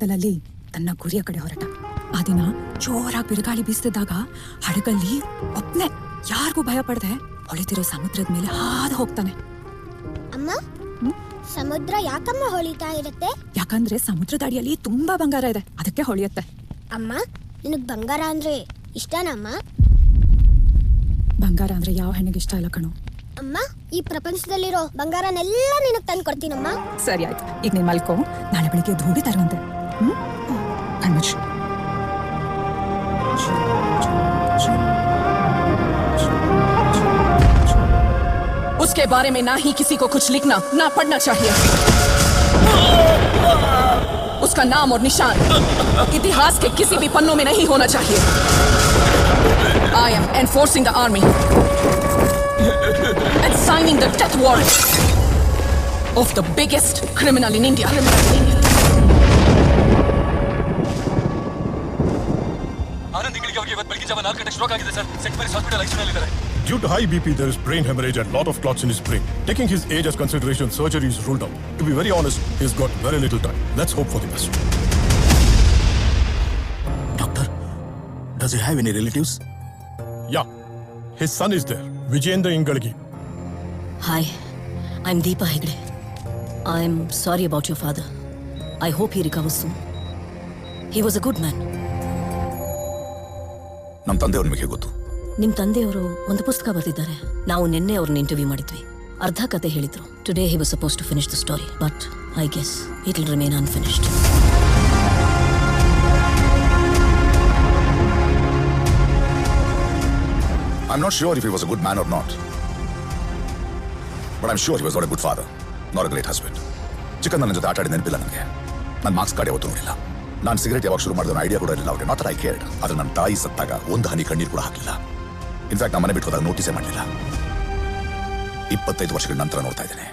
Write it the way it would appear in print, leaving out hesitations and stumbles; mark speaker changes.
Speaker 1: ಕತ್ತಲಲ್ಲಿ ತನ್ನ ಗುರಿಯ ಕಡೆ ಹೊರಟ. ಆ ದಿನ ಜೋರಾಗಿ ಬಿರುಗಾಳಿ ಬೀಸ್ತಿದ್ದಾಗ ಹಡಗಲ್ಲಿ ಒಬ್ನೇ ಯಾರಿಗೂ ಭಯ ಪಡದೆ ಹೊಳಿತಿರೋ ಸಮುದ್ರದ ಮೇಲೆ ಹಾದು ಹೋಗ್ತಾನೆ.
Speaker 2: ಅಮ್ಮ, ಸಮುದ್ರ ಯಾಕಮ್ಮ ಹೊಳಿತಾ ಇರುತ್ತೆ?
Speaker 1: ಯಾಕಂದ್ರೆ ಸಮುದ್ರದ ಅಡಿಯಲ್ಲಿ ತುಂಬಾ ಬಂಗಾರ ಇದೆ, ಅದಕ್ಕೆ ಹೊಳಿಯುತ್ತೆ.
Speaker 2: ಅಮ್ಮ, ನಿನಗ್ ಬಂಗಾರ ಅಂದ್ರೆ ಇಷ್ಟನಮ್ಮ?
Speaker 1: ಬಂಗಾರ ಅಂದ್ರೆ ಯಾವ ಹೆಣ್ಣಿಗೆ ಇಷ್ಟ ಇಲ್ಲ ಕಣೋ.
Speaker 2: ಅಮ್ಮ, ಈ ಪ್ರಪಂಚದಲ್ಲಿರೋ ಬಂಗಾರನೆಲ್ಲ ನಿನಗ್ ತಂದು ಕೊಡ್ತೀನಮ್ಮ.
Speaker 1: ಸರಿ ಆಯ್ತು, ಈಗ ನೀನ್ ಮಲ್ಕೋ, ನಾಳೆ ಬೆಳಿಗ್ಗೆ ಧೂಳಿ ತರುವಂತೆ. ಕಣ್ಮುಚ್ಚು.
Speaker 3: उसके बारे में ना ही किसी को कुछ लिखना ना पढ़ना चाहिए. उसका नाम और निशान इतिहास के किसी भी पन्नों में नहीं होना चाहिए. I am enforcing the army and signing the death warrant of the biggest criminal in India.
Speaker 4: Due to high BP, there is brain hemorrhage and lot of clots in his brain. Taking his age as consideration, surgery is ruled out. To be very honest, he's got very little time. Let's hope for the best.
Speaker 5: Doctor, does he have any relatives?
Speaker 4: Yeah, his son is there, Vijayendra Ingalgi.
Speaker 6: Hi, I'm Deepa Hegde. I'm sorry about your father. I hope he recovers soon. He was a good man.
Speaker 5: ನಮ್ಮ ತಂದೆಯವ್ರ ನಿಮಗೆ ಗೊತ್ತು?
Speaker 6: ನಿಮ್ ತಂದೆಯವರು ಒಂದು ಪುಸ್ತಕ ಬರೆದಿದ್ದಾರೆ. ನಾವು ನಿನ್ನೆ ಅವ್ರನ್ನ ಇಂಟರ್ವ್ಯೂ ಮಾಡಿದ್ವಿ. ಅರ್ಧ ಕತೆ ಹೇಳಿದ್ರು. Today he was supposed to finish the story, but I guess it will remain unfinished.
Speaker 5: I'm not sure if he was a good man or not. But I'm sure he was not a good father, not a great husband. ಚಿಕ್ಕಂದ ನನ್ನ ಜೊತೆ ಆಟ ಆಡಿ ನೆನಪಿಲ್ಲ ನನಗೆ. ನನ್ನ marks card ಯಾವತ್ತೂ ನೋಡಿಲ್ಲ. ನಾನು ಸಿಗರೇಟ್ ಯಾವಾಗ ಶುರು ಮಾಡಿದ ಐಡಿಯಾ ಕೂಡ ಇರಲಿಲ್ಲ ಅವ್ರಿಗೆ. Not I cared. ಆದ್ರೆ ನನ್ನ ತಾಯಿ ಸತ್ತಾಗ ಒಂದು ಹನಿ ಕಣ್ಣೀರು ಕೂಡ ಹಾಕಲಿಲ್ಲ. ಇನ್ಫ್ಯಾಕ್ಟ್ ನಮ್ಮ ಮನೆ ಬಿಟ್ಟು ಹೋದಾಗ ನೋಟಿಸೇ ಮಾಡಲಿಲ್ಲ. 25 ವರ್ಷಗಳ ನಂತರ ನೋಡ್ತಾ ಇದ್ದೇನೆ.